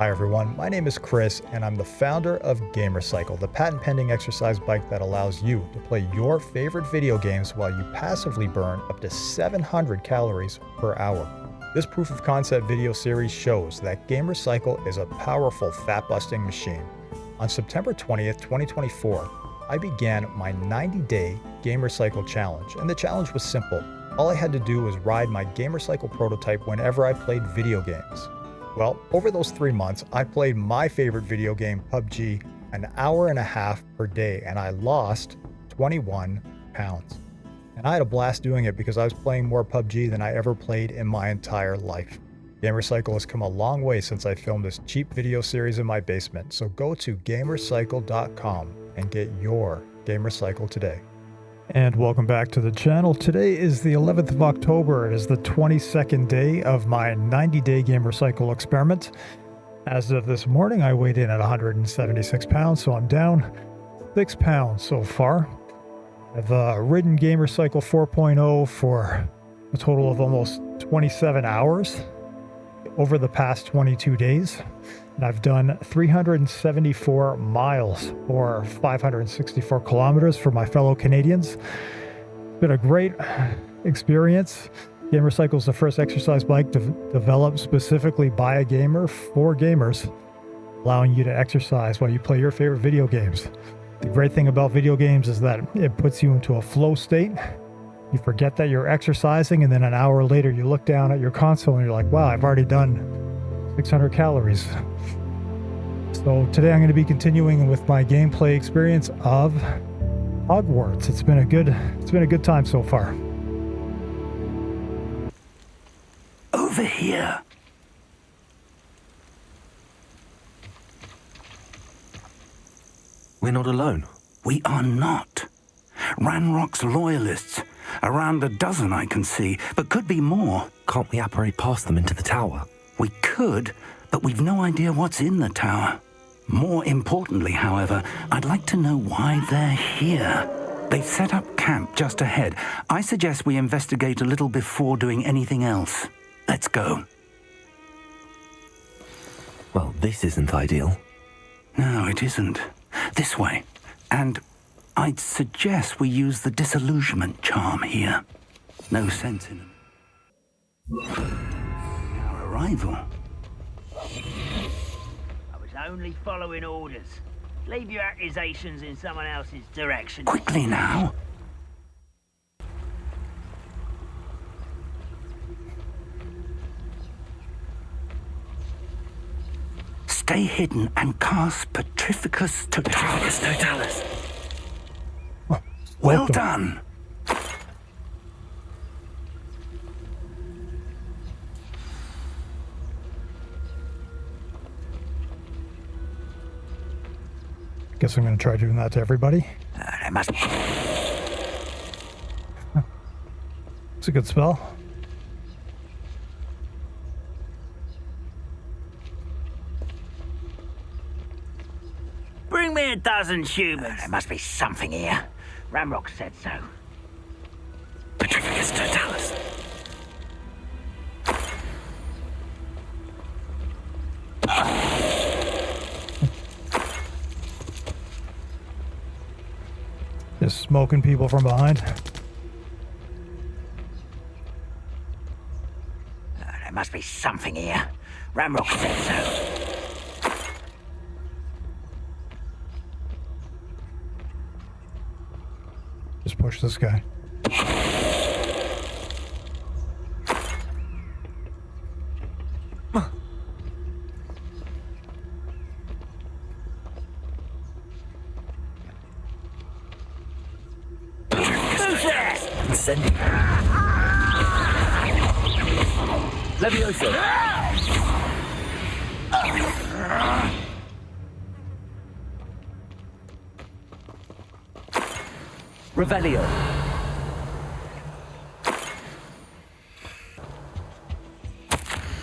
Hi everyone, my name is Chris and I'm the founder of GamerCycle, the patent-pending exercise bike that allows you to play your favorite video games while you passively burn up to 700 calories per hour. This proof of concept video series shows that GamerCycle is a powerful fat-busting machine. On September 20th, 2024, I began my 90-day GamerCycle challenge, and the challenge was simple. All I had to do was ride my GamerCycle prototype whenever I played video games. Well, over those 3 months, I played my favorite video game, PUBG, an hour and a half per day, and I lost 21 pounds. And I had a blast doing it because I was playing more PUBG than I ever played in my entire life. GamerCycle has come a long way since I filmed this cheap video series in my basement, so go to gamercycle.com and get your GamerCycle today. And welcome back to the channel. Today is the 11th of October. It is the 22nd day of my 90-day GamerCycle experiment. As of this morning, I weighed in at 176 pounds, so I'm down 6 pounds so far. I've ridden GamerCycle 4.0 for a total of almost 27 hours over the past 22 days. And I've done 374 miles or 564 kilometers for my fellow Canadians. It's been a great experience. GamerCycle is the first exercise bike developed specifically by a gamer for gamers, allowing you to exercise while you play your favorite video games. The great thing about video games is that it puts you into a flow state. You forget that you're exercising, and then an hour later you look down at your console and you're like, wow, I've already done 600 calories. So today I'm going to be continuing with my gameplay experience of Hogwarts. It's been a good time so far. Over here. We're not alone. We are not. Ranrock's loyalists. Around a dozen I can see, but could be more. Can't we apparate past them into the tower? We could, but we've no idea what's in the tower. More importantly, however, I'd like to know why they're here. They've set up camp just ahead. I suggest we investigate a little before doing anything else. Let's go. Well, this isn't ideal. No, it isn't. This way. And I'd suggest we use the disillusionment charm here. No sense in our arrival. I was only following orders. Leave your accusations in someone else's direction. Quickly now. Stay hidden and cast Petrificus Totalis. Totalis. Well done. Guess I'm going to try doing that to everybody. There must be. It's a good spell. Bring me a dozen humans. There must be something here. Ramrock said so. Petrificus Totalis. Just smoking people from behind. There must be something here. Ramrock said so. Just push this guy. Ascending. Levioso. Revelio.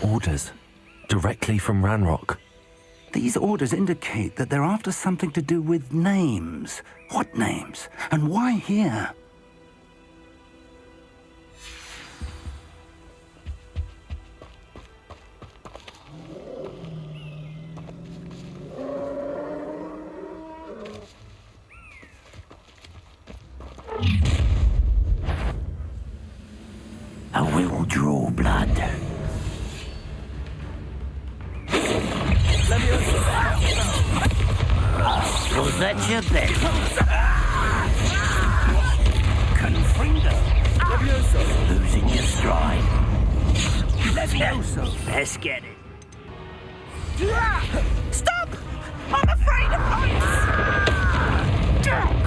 Orders. Directly from Ranrock. These orders indicate that they're after something to do with names. What names? And why here? draw blood. Was that your bet? Confringo. Losing your stride. Levioso. Let's get it. Stop! I'm afraid of heights!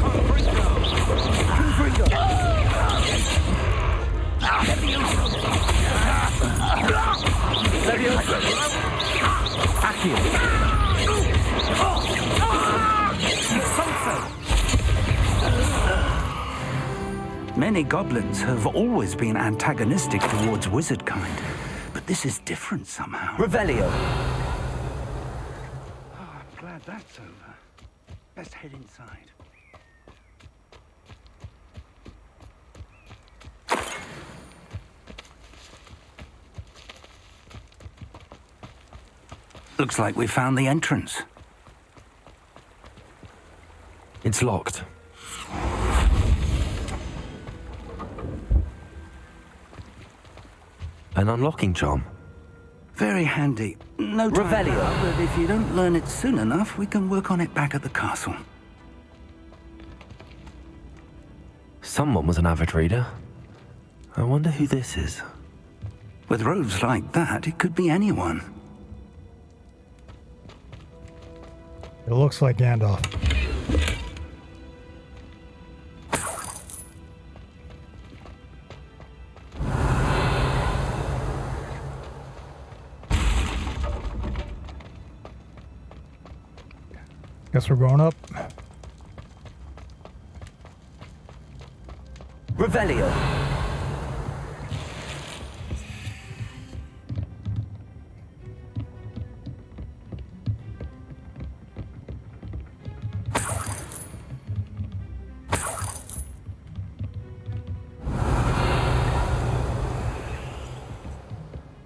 Confringo. Levioso. Accio. Many goblins have always been antagonistic towards wizard kind, but this is different somehow. Revelio. I'm glad that's over. Let's head inside. Looks like we found the entrance. It's locked. An unlocking charm. Very handy. No time Revelio. now, but if you don't learn it soon enough, we can work on it back at the castle. Someone was an avid reader. I wonder who this is. With robes like that, it could be anyone. It looks like Gandalf. Guess we're going up. Revelio.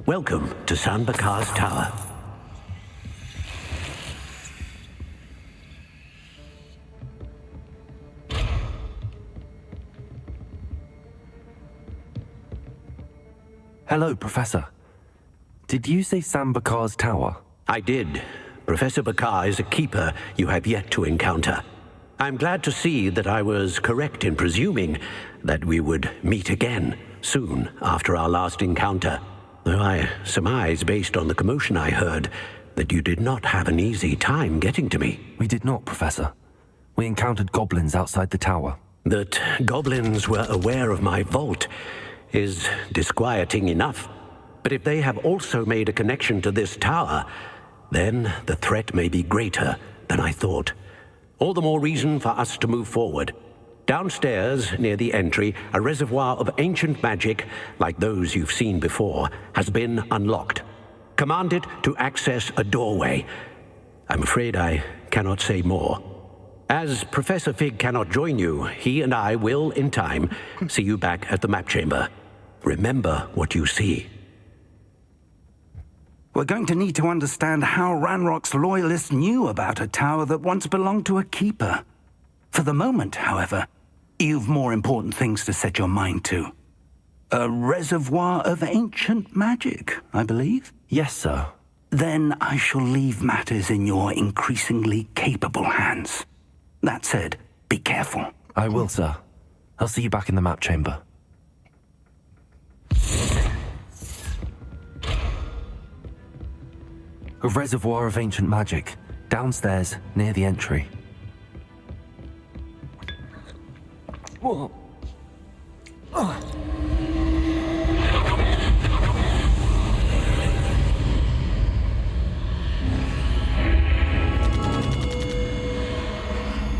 Welcome to San Bakar's Tower. Hello, Professor. Did you say San Bakar's Tower? I did. Professor Bakar is a keeper you have yet to encounter. I'm glad to see that I was correct in presuming that we would meet again soon after our last encounter. Though I surmise, based on the commotion I heard, that you did not have an easy time getting to me. We did not, Professor. We encountered goblins outside the tower. That goblins were aware of my vault is disquieting enough. But if they have also made a connection to this tower, then the threat may be greater than I thought. All the more reason for us to move forward. Downstairs, near the entry, a reservoir of ancient magic, like those you've seen before, has been unlocked. Command it to access a doorway. I'm afraid I cannot say more. As Professor Fig cannot join you, he and I will, in time, see you back at the map chamber. Remember what you see. We're going to need to understand how Ranrock's loyalists knew about a tower that once belonged to a keeper. For the moment, however, you've more important things to set your mind to. A reservoir of ancient magic, I believe? Yes, sir. Then I shall leave matters in your increasingly capable hands. That said, be careful. I will, sir. I'll see you back in the map chamber. A reservoir of ancient magic, downstairs, near the entry. Whoa.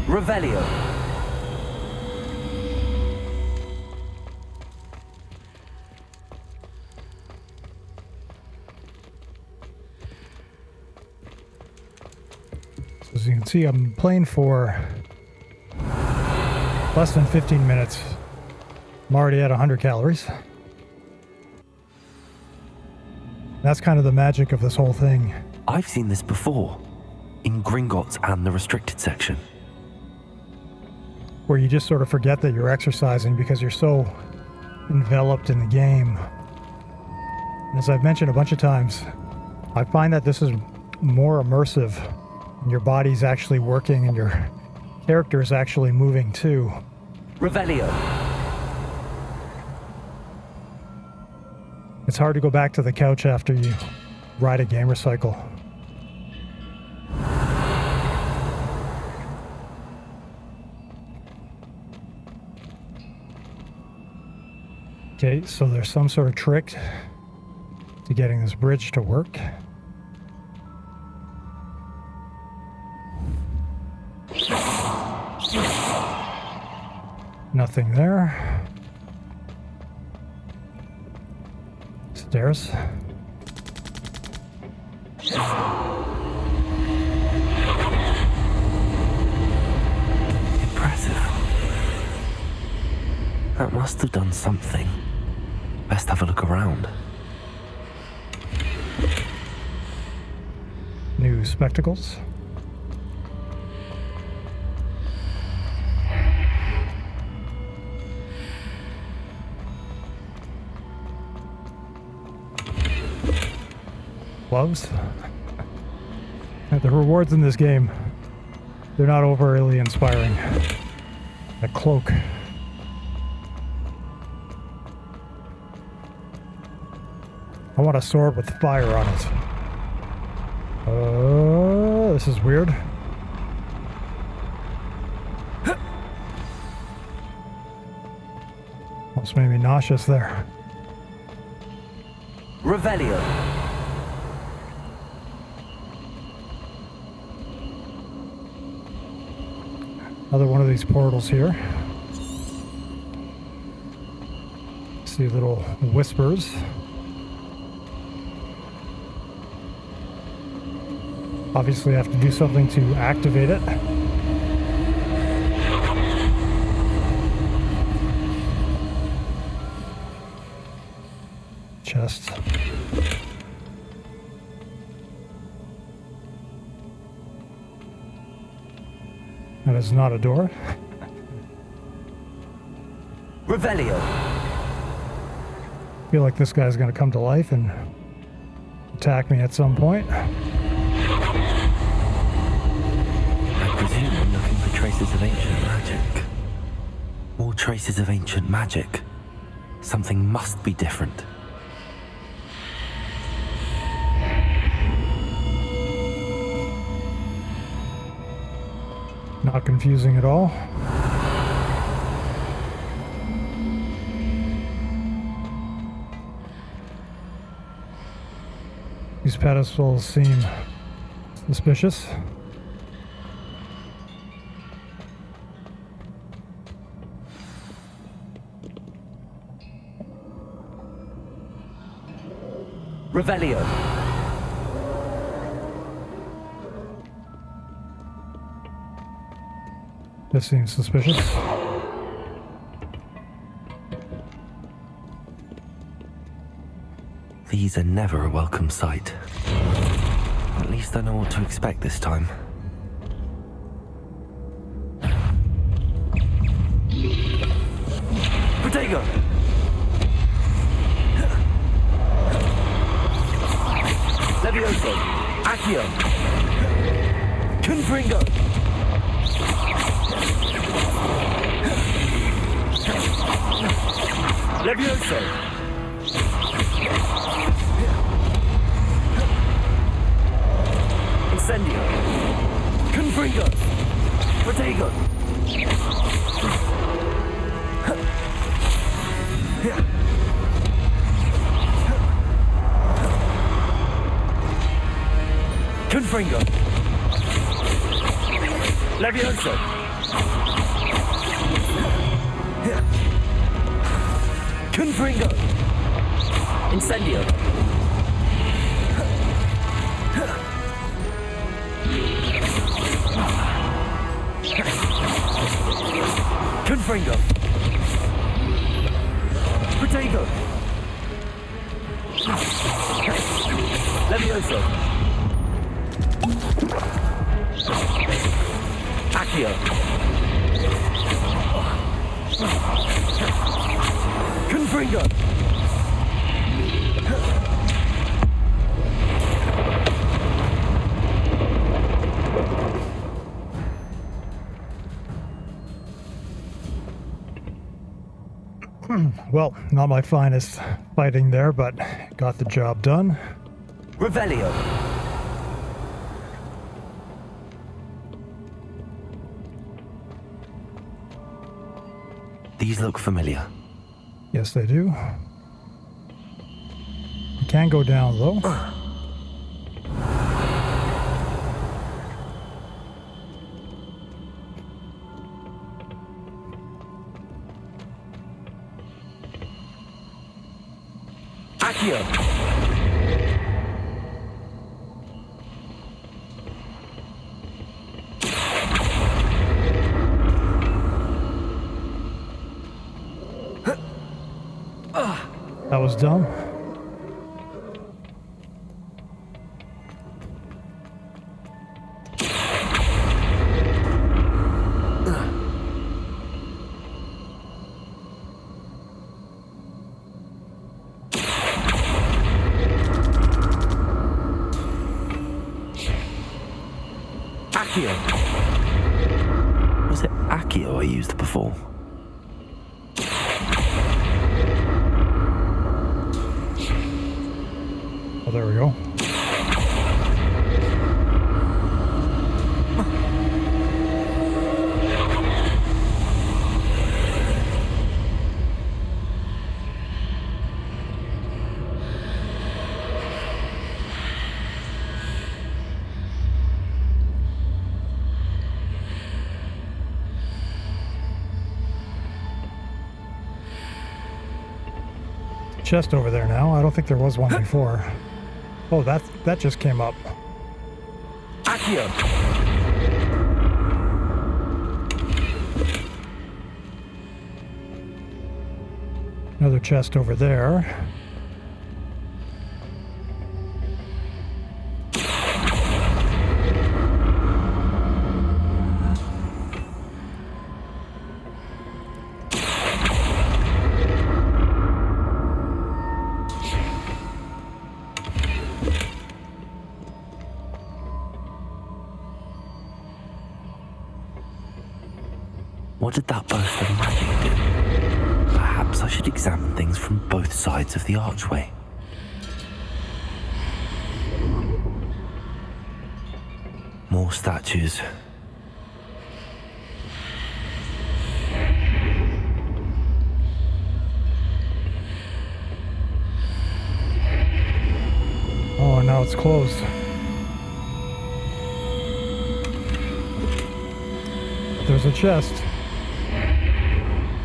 Revelio. As you can see, I'm playing for less than 15 minutes. I'm already at 100 calories. That's kind of the magic of this whole thing. I've seen this before, in Gringotts and the restricted section. Where you just sort of forget that you're exercising because you're so enveloped in the game. As I've mentioned a bunch of times, I find that this is more immersive. Your body's actually working and your character is actually moving too. Revelio. It's hard to go back to the couch after you ride a gamer cycle. Okay, so there's some sort of trick to getting this bridge to work. Nothing there. Stairs. Impressive. That must have done something. Best have a look around. New spectacles. Gloves. The rewards in this game, they're not overly inspiring. A cloak. I want a sword with fire on it. This is weird. Almost made me nauseous there. Revelio. Another one of these portals here. See little whispers. Obviously I have to do something to activate it. Chest. That is not a door. Revelio. I feel like this guy's gonna come to life and attack me at some point. I presume I'm looking for traces of ancient magic. More traces of ancient magic. Something must be different. Not confusing at all. These pedestals seem suspicious. Revelio. This seems suspicious. These are never a welcome sight. At least I know what to expect this time. Protego. Levioso. Accio. Confringo. Levioso. Incendio. Confringo. Protego. Confringo. Levioso. Confringo. Incendio. Confringo. Protego. Levioso. Accio. Confringo. Well, not my finest fighting there, but got the job done. Revelio. These look familiar. Yes, they do. You can go down low. Accio. That was dumb. Accio. Was it Accio I used before? Oh, there we go. Chest over there now. I don't think there was one before. Oh, that just came up. Accio. Another chest over there. What did that burst of magic do? Perhaps I should examine things from both sides of the archway. More statues. Oh, now it's closed. There's a chest.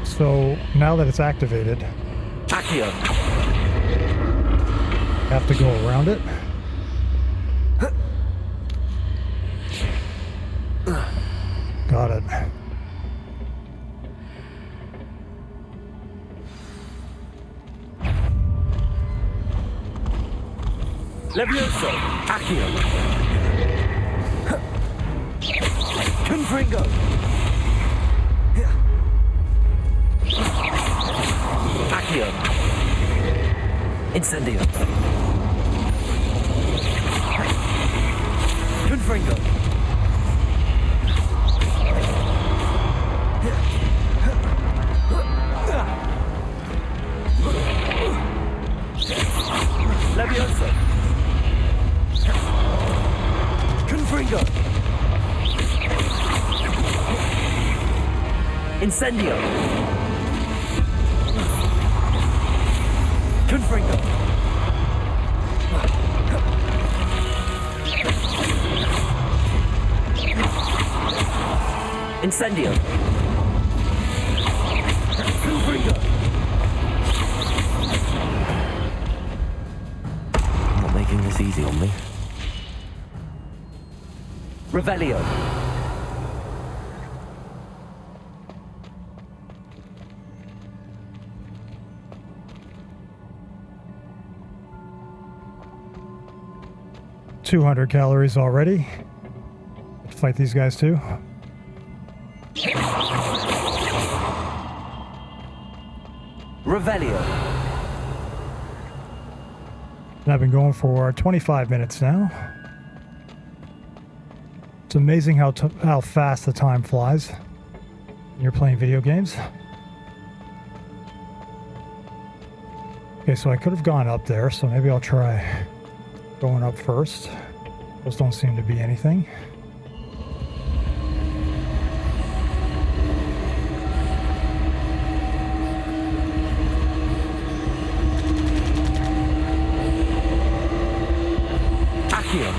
So now that it's activated, Accio. have to go around it. Got it. Levioso. Accio. Confringo. Accio. Incendio. Confringo. Levioso. Confringo. Incendio. Confringo. Incendio. Confringo. Not making this easy on me. Revelio. $200 calories already. Fight these guys too. Revelio. And I've been going for 25 minutes now. It's amazing how fast the time flies when you're playing video games. Okay, so I could have gone up there, so maybe I'll try going up first. Those don't seem to be anything. Accio.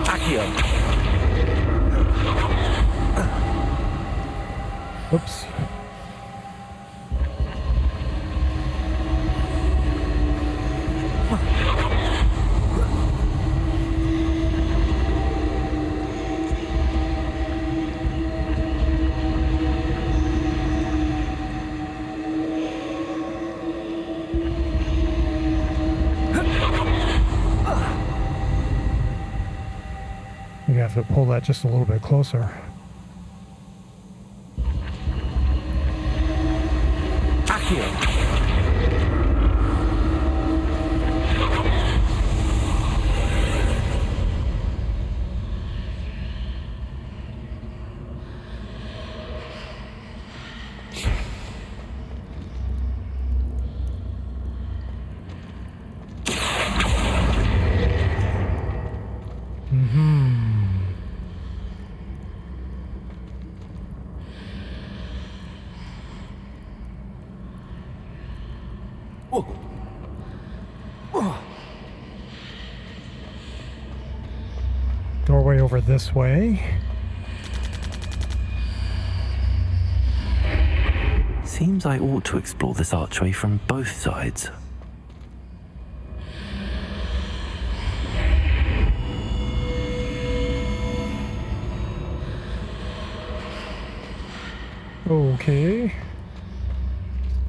Accio. Oops. You have to pull that just a little bit closer. Accio. Doorway over this way. Seems I ought to explore this archway from both sides. Okay.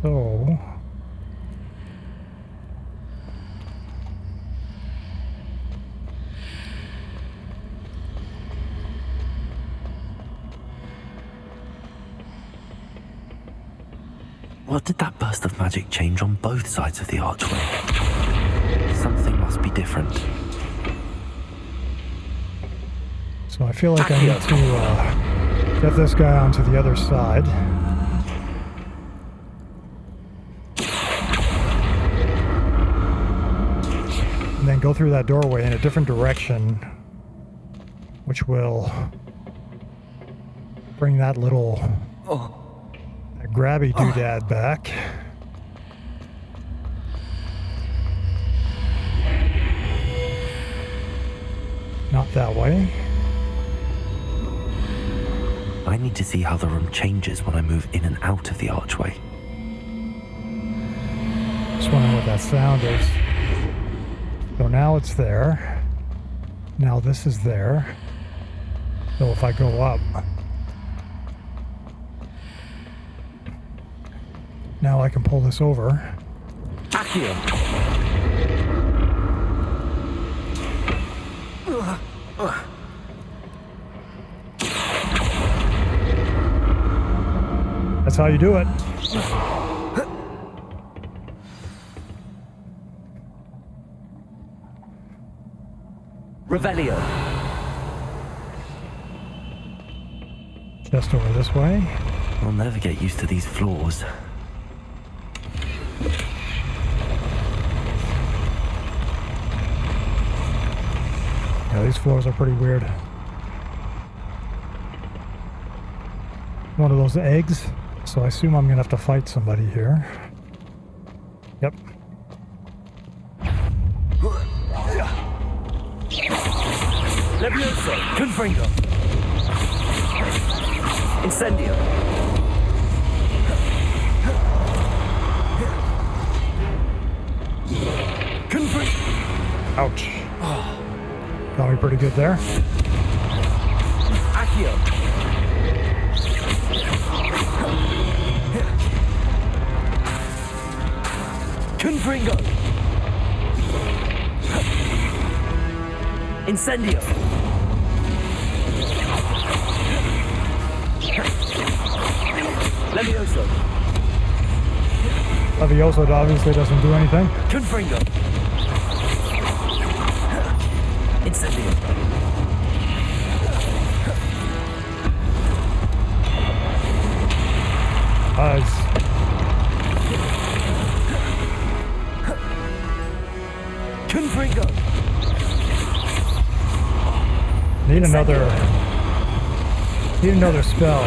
So... What did that burst of magic change on both sides of the archway? Something must be different. So I feel like I need to get this guy onto the other side. And then go through that doorway in a different direction, which will bring that little that grabby doodad back. Not that way. I need to see how the room changes when I move in and out of the archway. Just wondering what that sound is. So now it's there. Now this is there. So if I go up, now I can pull this over. Accio. That's how you do it. Revelio. Just over this way. I'll never get used to these floors. Yeah, these floors are pretty weird. One of those eggs, so I assume I'm gonna have to fight somebody here. Yep. Levioso. Confringo. Incendio. Confringo. Ouch. Got me pretty good there. Accio. Confringo. Incendio. Levioso. Levioso obviously doesn't do anything. Confringo. Incendio. Nice. Need another spell.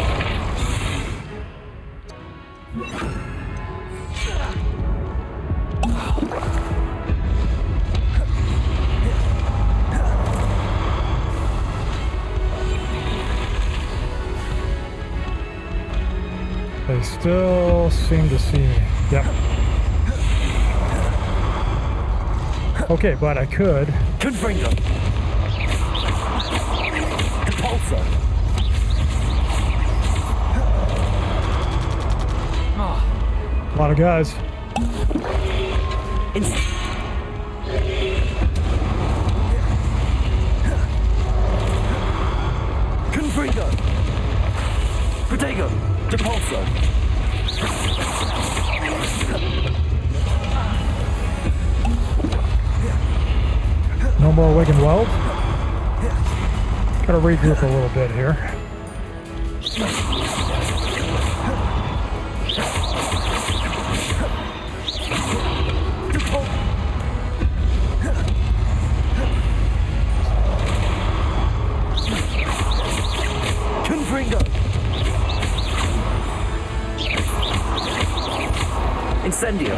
They still seem to see me. Yep. Okay, but I could. Confringo. Repulsor. A lot of guys. Confringo. Protego. Repulsor. No more wig and weld. Gotta regroup a little bit here. Confringo. Incendio.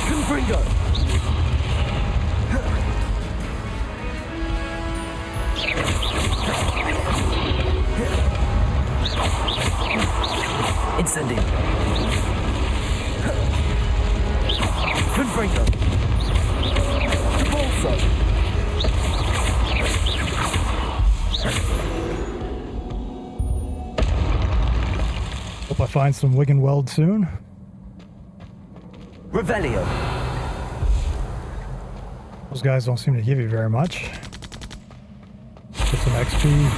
Confringo. Incendio. Confringo. Repulsor. Hope I find some wig and weld soon. Revelio. Those guys don't seem to give you very much. Get some XP.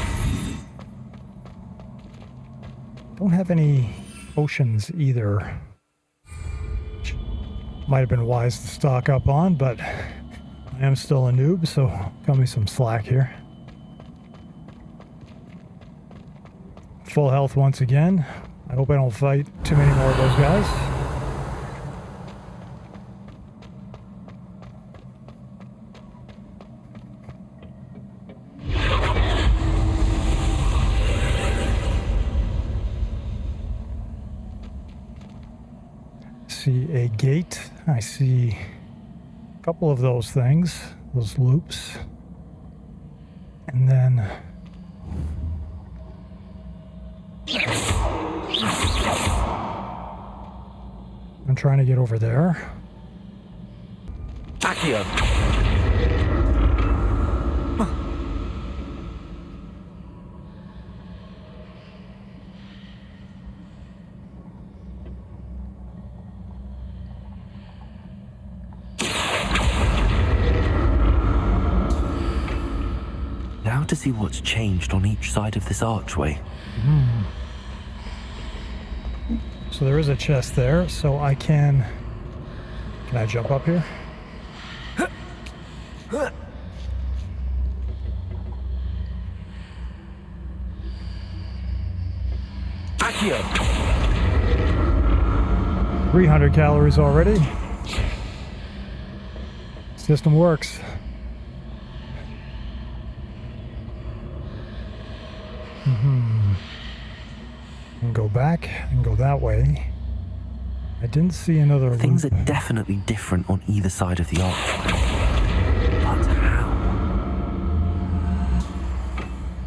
Don't have any potions either. Which might have been wise to stock up on, but I am still a noob, so cut me some slack here. Full health once again. I hope I don't fight too many more of those guys. See a gate. I see a couple of those things, those loops. And then I'm trying to get over there. Accio. Now to see what's changed on each side of this archway. So there is a chest there, so I can I jump up here? Accio. 300 calories already. System works. And go back and go that way. I didn't see another Things loop. are definitely different on either side of the archway. But how?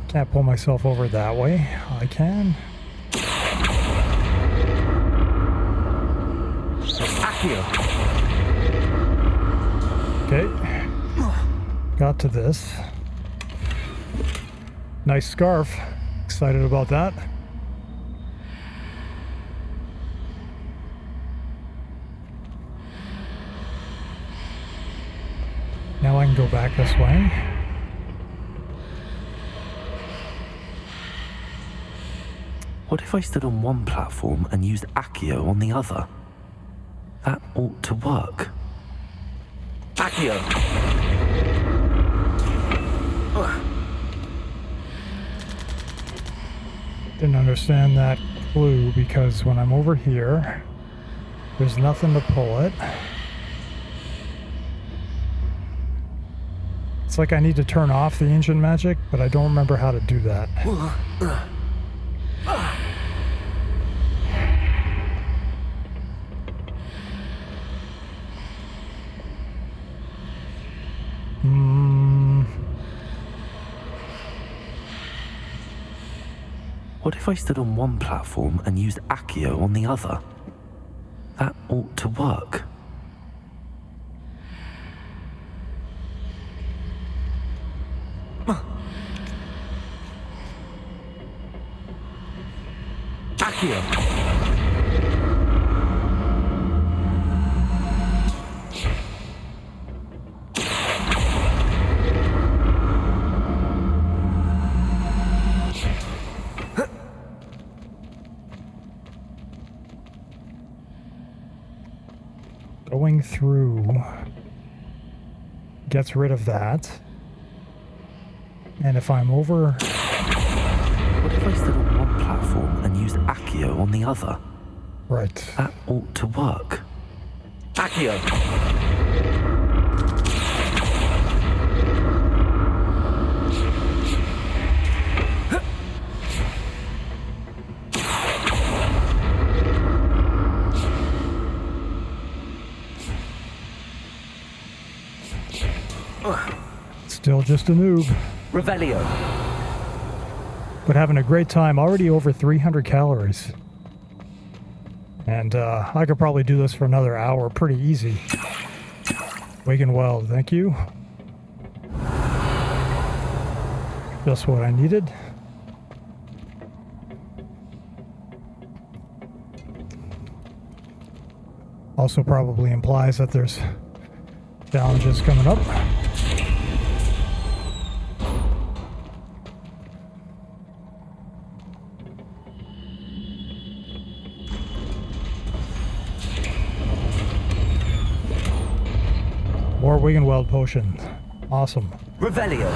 Can't pull myself over that way. I can. Accio. Okay. Got to this. Nice scarf. Excited about that. Now I can go back this way. What if I stood on one platform and used Accio on the other? That ought to work. Accio! Didn't understand that clue because when I'm over here, there's nothing to pull it. It's like I need to turn off the ancient magic, but I don't remember how to do that. What if I stood on one platform and used Accio on the other? That ought to work. Accio! Going through gets rid of that. And if I'm over... What if I stood on one platform and used Accio on the other? Right. That ought to work. Accio! Still just a noob. Revelio. But having a great time. Already over 300 calories. And I could probably do this for another hour pretty easy. Wake and Weld, thank you. Just what I needed. Also probably implies that there's challenges coming up. More Wig and Weld potions. Awesome. Revelio.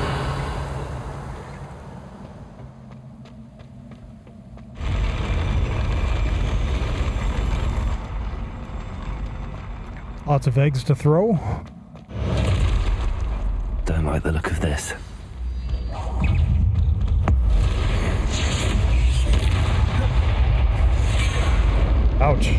Lots of eggs to throw. Don't like the look of this. Ouch.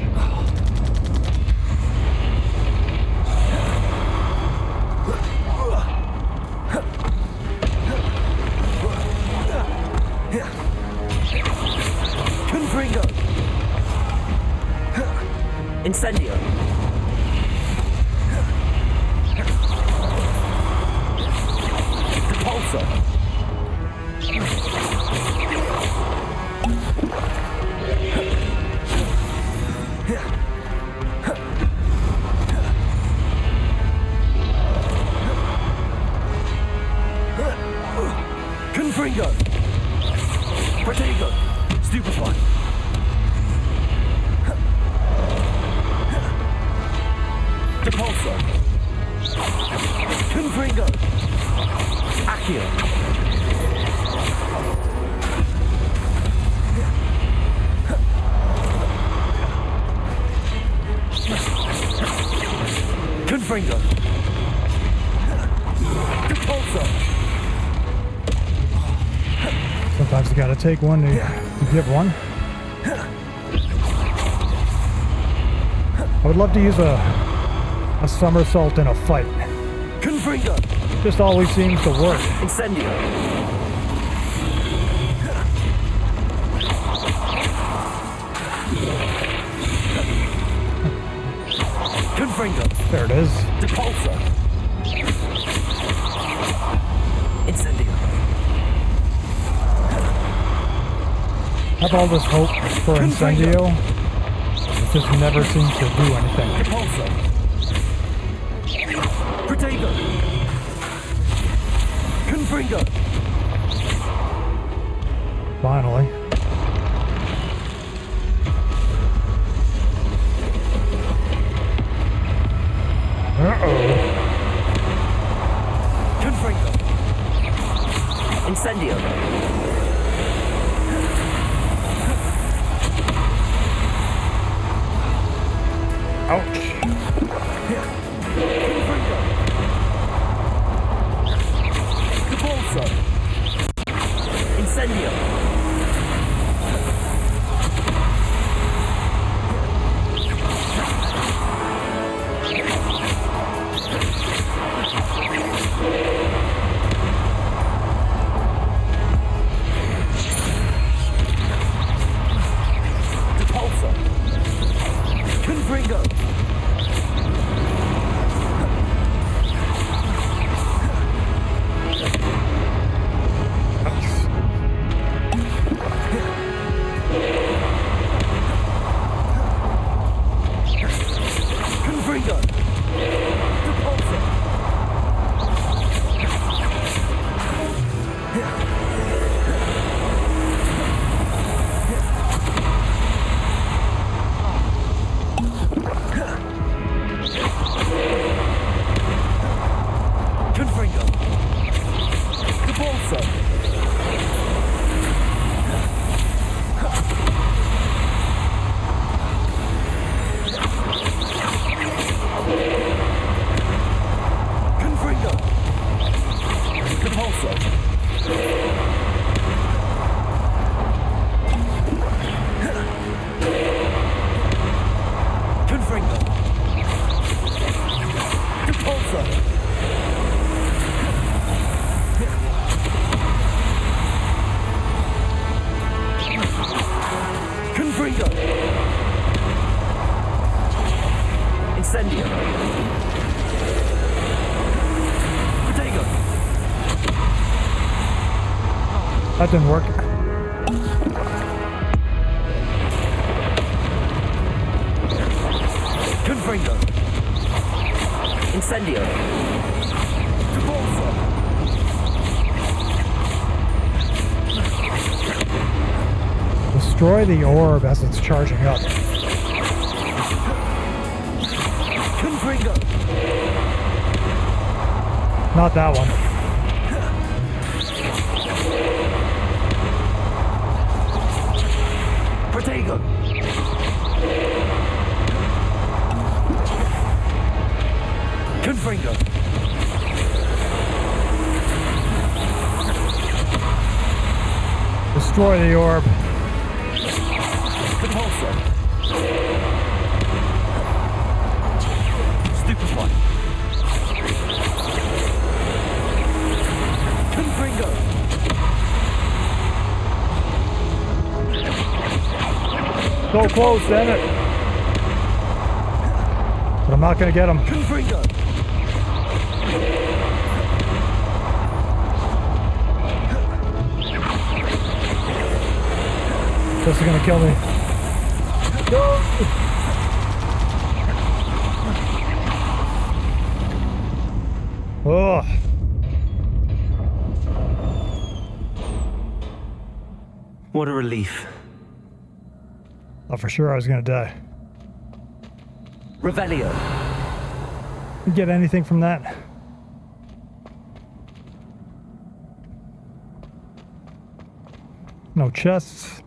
Confringo. Incendio. Depulso. Confringo. Protego. Stupefy. Depulso. Confringo. Accio. Confringo. Depulso. Sometimes you gotta take one to get one. I would love to use a somersault in a fight. Confringo. Just always seems to work. Incendio. Confringo. There it is. Depulso. Incendio. I have all this hope for Incendio. It just never seems to do anything. Depulso. Protego. Confringo. Finally. Uh-oh. Confringo. Incendio. Ouch. Repulsor! Incendio! Repulsor! Confringo! Confringo! Repulsor! Confringo! Repulsor! Confringo! Repulsor! Confringo! Repulsor! Confringo! Incendio! Protego! That didn't work. Confringo! Incendio! Repulsor! Destroy the orb as it's charging up. Confringo! Not that one. Protego! Confringo! Destroy the orb. Repulsor! Stupefy! Confringo! So close, damn it. But I'm not gonna get him. Confringo! This is gonna kill me. No! Oh. What a relief. Thought for sure I was gonna die. Revelio! Didn't get anything from that. No chests.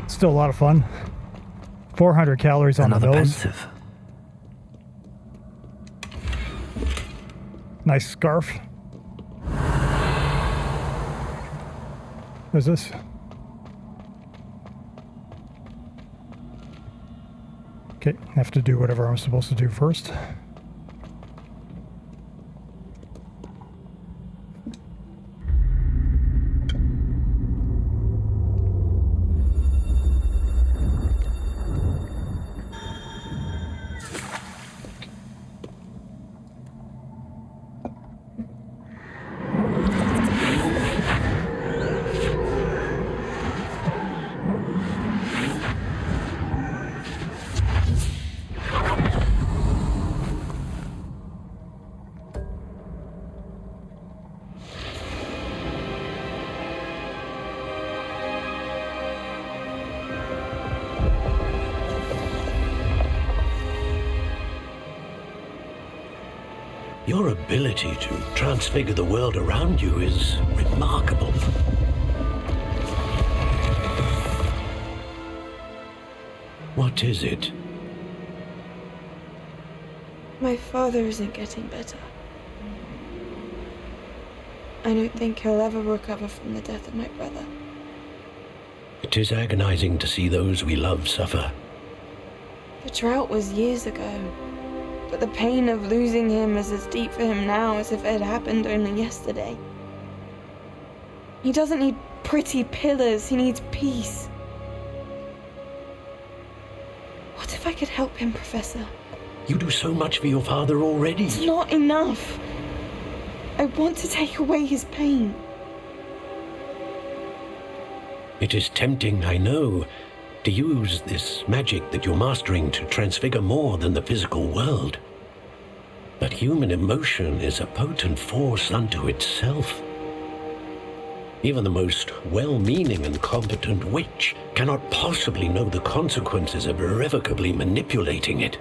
Still a lot of fun. 400 calories on Another the nose. pensive. Nice scarf. What is this? Okay, have to do whatever I'm supposed to do first. Your ability to transfigure the world around you is remarkable. What is it? My father isn't getting better. I don't think he'll ever recover from the death of my brother. It is agonizing to see those we love suffer. The drought was years ago, but the pain of losing him is as deep for him now as if it had happened only yesterday. He doesn't need pretty pillars, he needs peace. What if I could help him, Professor? You do so much for your father already. It's not enough. I want to take away his pain. It is tempting, I know, to use this magic that you're mastering to transfigure more than the physical world. But human emotion is a potent force unto itself. Even the most well-meaning and competent witch cannot possibly know the consequences of irrevocably manipulating it.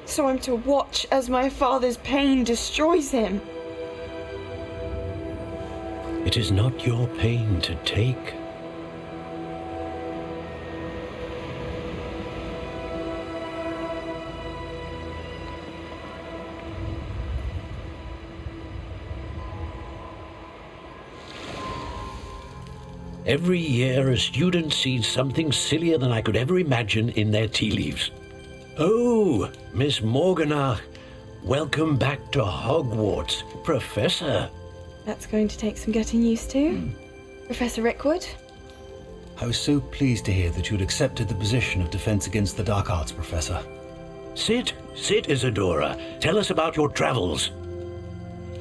So I'm to watch as my father's pain destroys him. It is not your pain to take. Every year, a student sees something sillier than I could ever imagine in their tea leaves. Oh, Miss Morganach, welcome back to Hogwarts, Professor. That's going to take some getting used to. Professor Rickwood? I was so pleased to hear that you'd accepted the position of Defense Against the Dark Arts, Professor. Sit, Isadora. Tell us about your travels.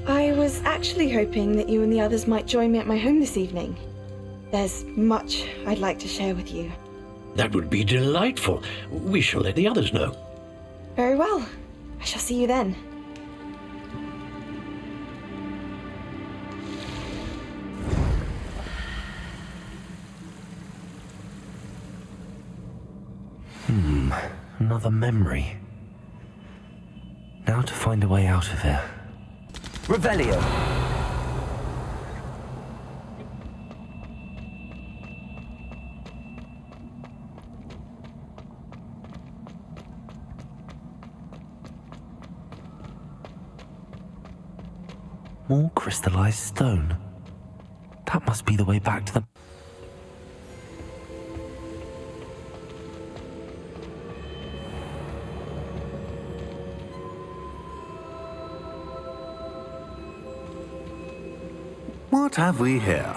I was actually hoping that you and the others might join me at my home this evening. There's much I'd like to share with you. That would be delightful. We shall let the others know. Very well. I shall see you then. Another memory. Now to find a way out of here. Revelio. More crystallized stone. That must be the way back to the... What have we here?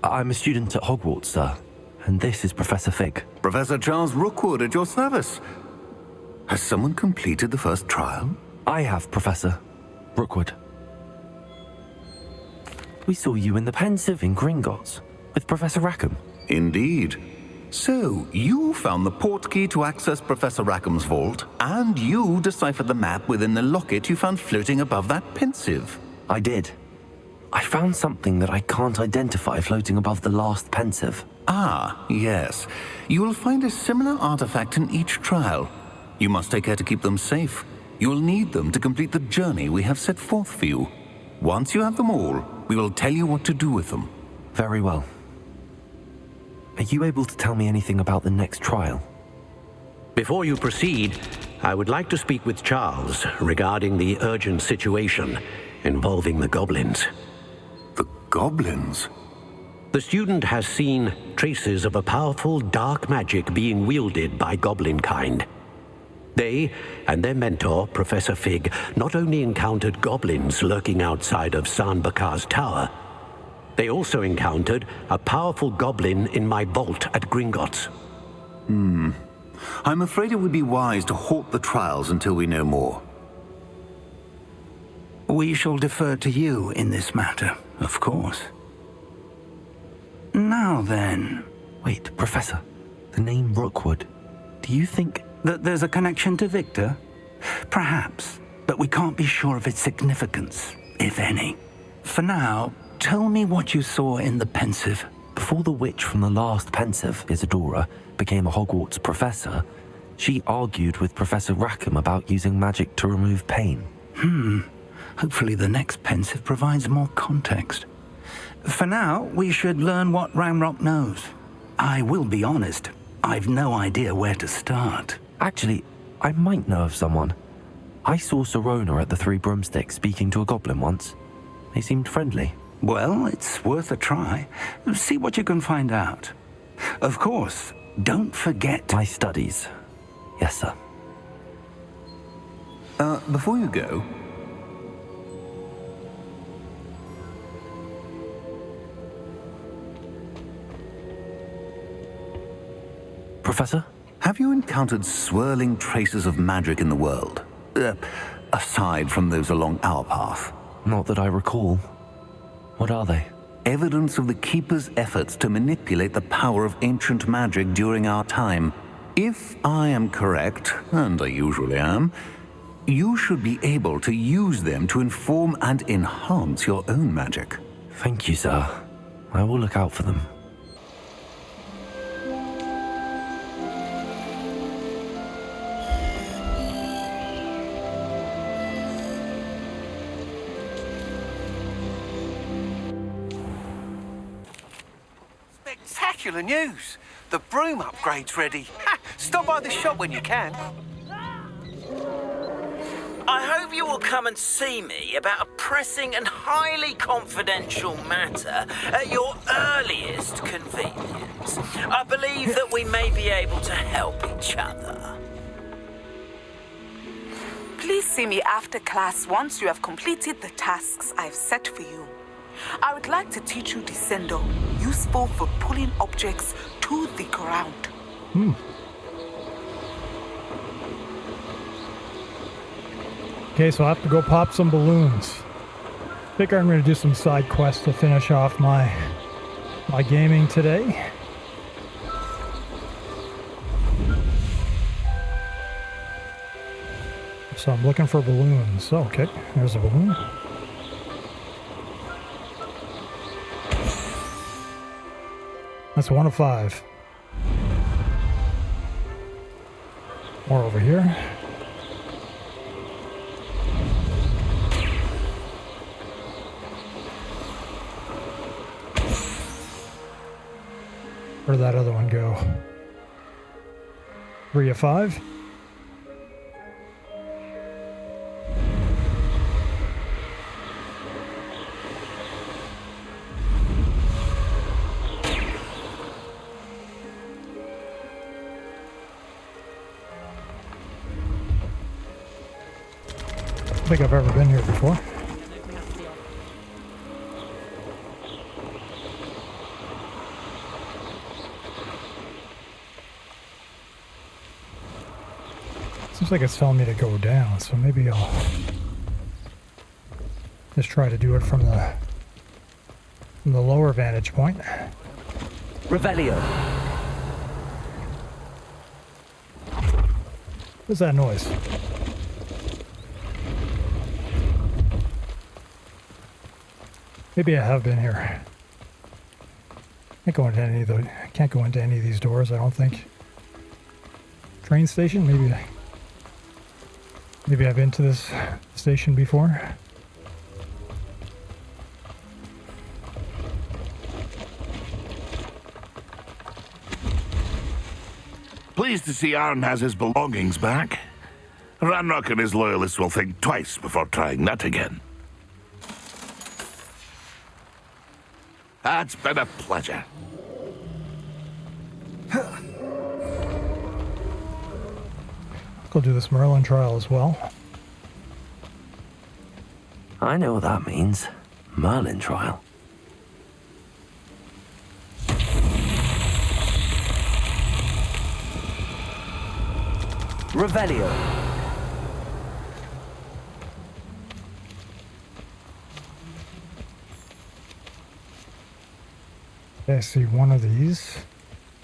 I'm a student at Hogwarts, sir. And this is Professor Fig. Professor Charles Rookwood at your service. Has someone completed the first trial? I have, Professor Rookwood. We saw you in the Pensive in Gringotts with Professor Rackham. Indeed. So, you found the portkey to access Professor Rackham's vault, and you deciphered the map within the locket you found floating above that Pensive. I did. I found something that I can't identify floating above the last Pensive. Ah, yes. You will find a similar artifact in each trial. You must take care to keep them safe. You will need them to complete the journey we have set forth for you. Once you have them all, we will tell you what to do with them. Very well. Are you able to tell me anything about the next trial? Before you proceed, I would like to speak with Charles regarding the urgent situation involving the goblins. The goblins? The student has seen traces of a powerful dark magic being wielded by goblin kind. They and their mentor, Professor Fig, not only encountered goblins lurking outside of San Bakar's tower, they also encountered a powerful goblin in my vault at Gringotts. I'm afraid it would be wise to halt the trials until we know more. We shall defer to you in this matter, of course. Now then... Wait, Professor. The name Rookwood. Do you think... that there's a connection to Victor? Perhaps, but we can't be sure of its significance, if any. For now, tell me what you saw in the Pensive. Before the witch from the last Pensive, Isadora, became a Hogwarts professor, she argued with Professor Rackham about using magic to remove pain. Hopefully the next Pensive provides more context. For now, we should learn what Ramrock knows. I will be honest, I've no idea where to start. Actually, I might know of someone. I saw Sirona at the Three Broomsticks speaking to a goblin once. They seemed friendly. Well, it's worth a try. See what you can find out. Of course, don't forget My studies. Yes, sir. Before you go, Professor? have you encountered swirling traces of magic in the world? Aside from those along our path. Not that I recall. What are they? Evidence of the Keeper's efforts to manipulate the power of ancient magic during our time. If I am correct, and I usually am, you should be able to use them to inform and enhance your own magic. Thank you, sir. I will look out for them. Spectacular news! The broom upgrade's ready. Ha! Stop by the shop when you can. I hope you will come and see me about a pressing and highly confidential matter at your earliest convenience. I believe that we may be able to help each other. Please see me after class once you have completed the tasks I've set for you. I would like to teach you Descendo, useful for pulling objects to the ground. Okay, so I have to go pop some balloons. Figure I'm going to do some side quests to finish off my gaming today. So I'm looking for balloons. Oh, okay, there's a balloon. That's 1 of 5. More over here. Where'd that other one go? 3 of 5. I don't think I've ever been here before. Seems like it's telling me to go down, so maybe I'll just try to do it from the lower vantage point. Revelio. What's that noise? Maybe I have been here. Can't go into any of the. Can't go into any of these doors. I don't think. Train station? Maybe I've been to this station before. Pleased to see Arn has his belongings back. Ranrock and his loyalists will think twice before trying that again. It's been a pleasure. I'll do this Merlin trial as well. I know what that means. Merlin trial. Revelio. Okay, I see one of these.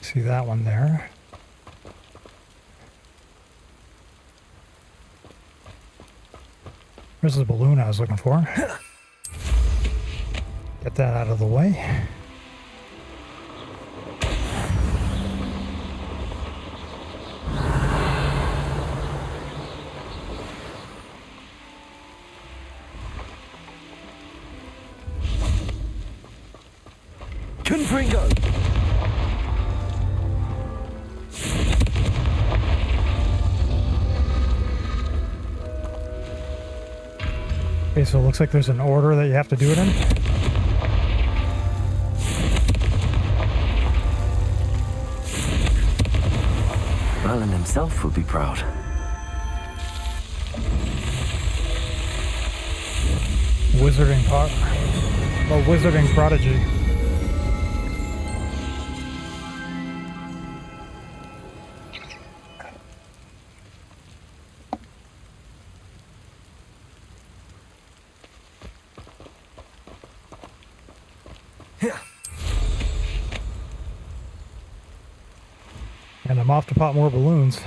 See that one there. There's the balloon I was looking for. Get that out of the way. Confringo. Okay, so it looks like there's an order that you have to do it in. Merlin himself would be proud. Wizarding prodigy. And I'm off to pop more balloons.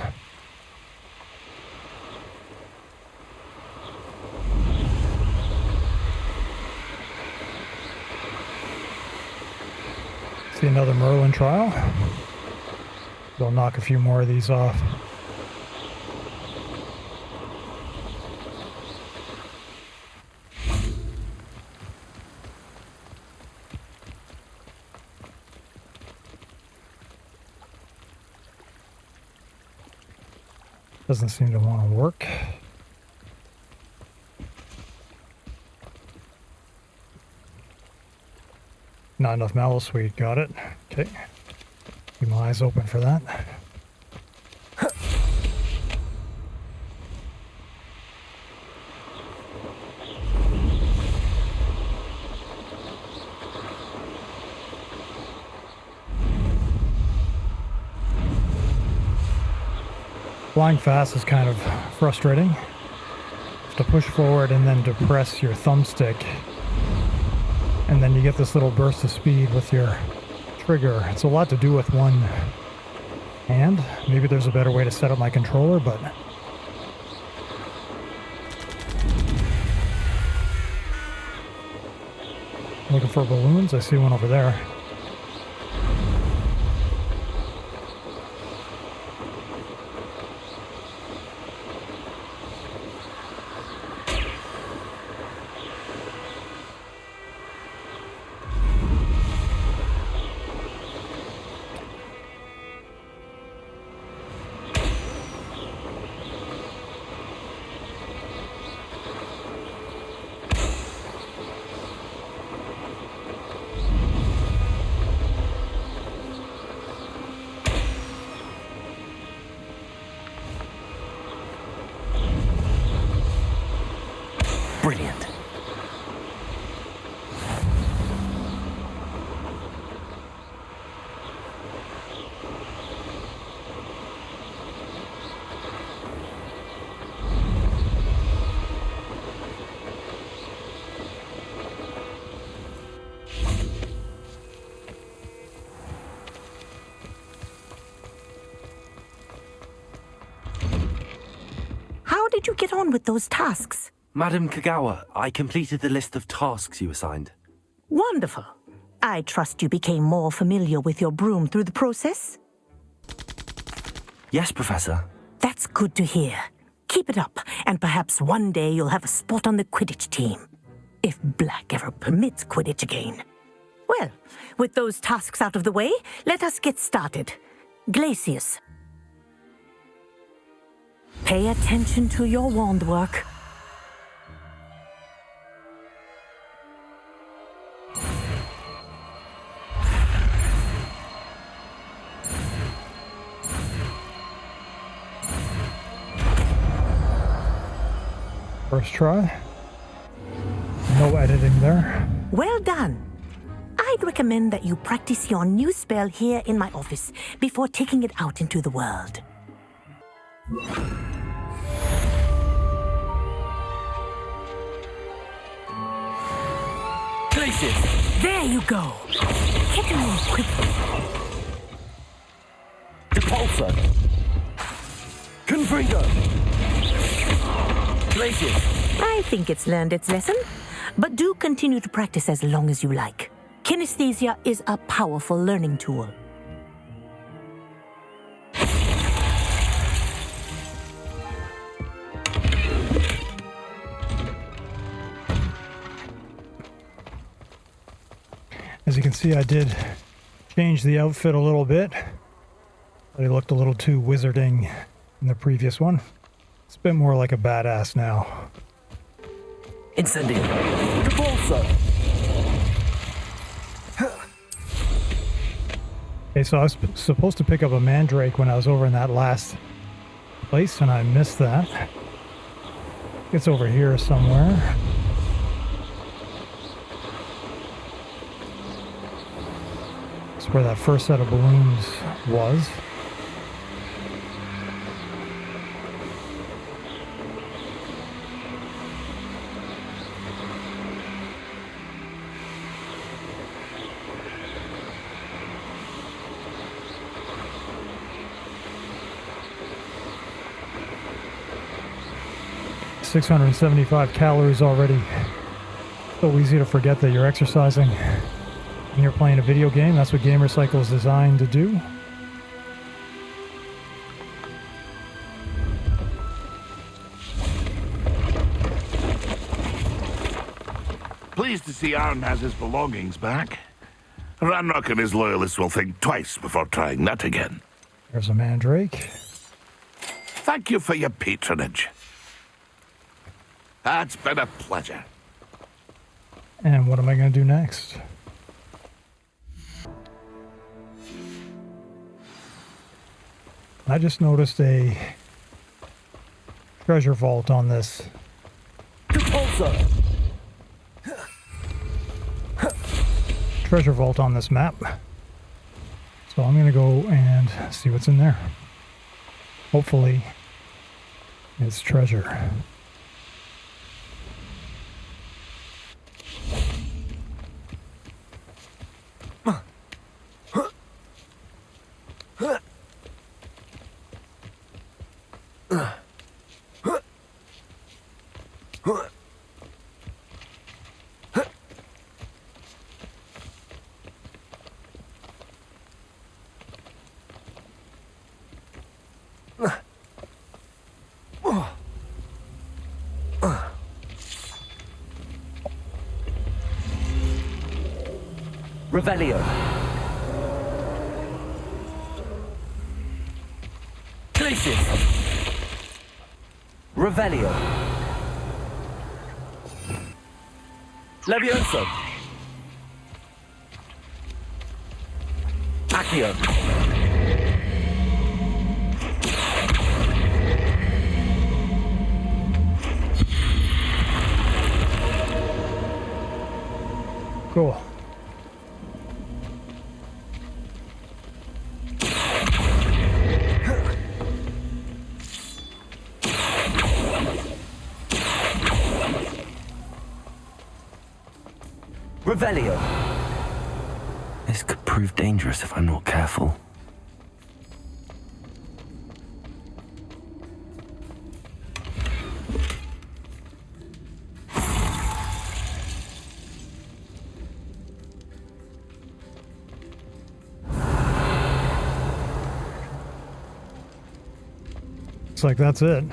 See another Merlin trial. They'll knock a few more of these off. Doesn't seem to want to work. Not enough mallow sweet, got it. Okay. Keep my eyes open for that. Flying fast is kind of frustrating. You have to push forward and then depress your thumbstick. And then you get this little burst of speed with your trigger. It's a lot to do with one hand. Maybe there's a better way to set up my controller, but... Looking for balloons. I see one over there. Brilliant. How did you get on with those tasks? Madam Kagawa, I completed the list of tasks you assigned. Wonderful. I trust you became more familiar with your broom through the process? Yes, Professor. That's good to hear. Keep it up, and perhaps one day you'll have a spot on the Quidditch team. If Black ever permits Quidditch again. Well, with those tasks out of the way, let us get started. Glacius. Pay attention to your wand work. First try. No editing there. Well done. I'd recommend that you practice your new spell here in my office before taking it out into the world. Glacius! There you go. Get him in quickly. Repulsor! Confringo! Glacius! I think it's learned its lesson, but do continue to practice as long as you like. Kinesthesia is a powerful learning tool. As you can see, I did change the outfit a little bit. It looked a little too wizarding in the previous one. It's a bit more like a badass now. Incendio. Repulsor. Okay, so I was supposed to pick up a mandrake when I was over in that last place, and I missed that. It's over here somewhere. It's where that first set of balloons was. $675 calories already. So easy to forget that you're exercising when you're playing a video game. That's what GamerCycle is designed to do. Pleased to see Arn has his belongings back. Ranrock and his loyalists will think twice before trying that again. There's a mandrake. Thank you for your patronage. It's been a pleasure. And what am I going to do next? I just noticed a treasure vault on this. Treasure vault on this map. So I'm going to go and see what's in there. Hopefully, it's treasure. Revelio. Glacius. Revelio. Levioso. Accio. Cool. Revelio. This could prove dangerous if I'm not careful. Looks like that's it.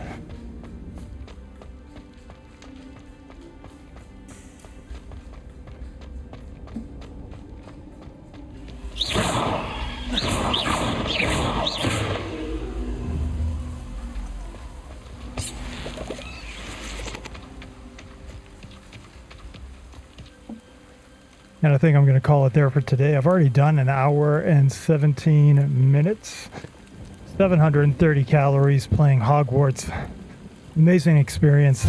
And I think I'm going to call it there for today. I've already done an hour and 17 minutes. 730 calories playing Hogwarts. Amazing experience.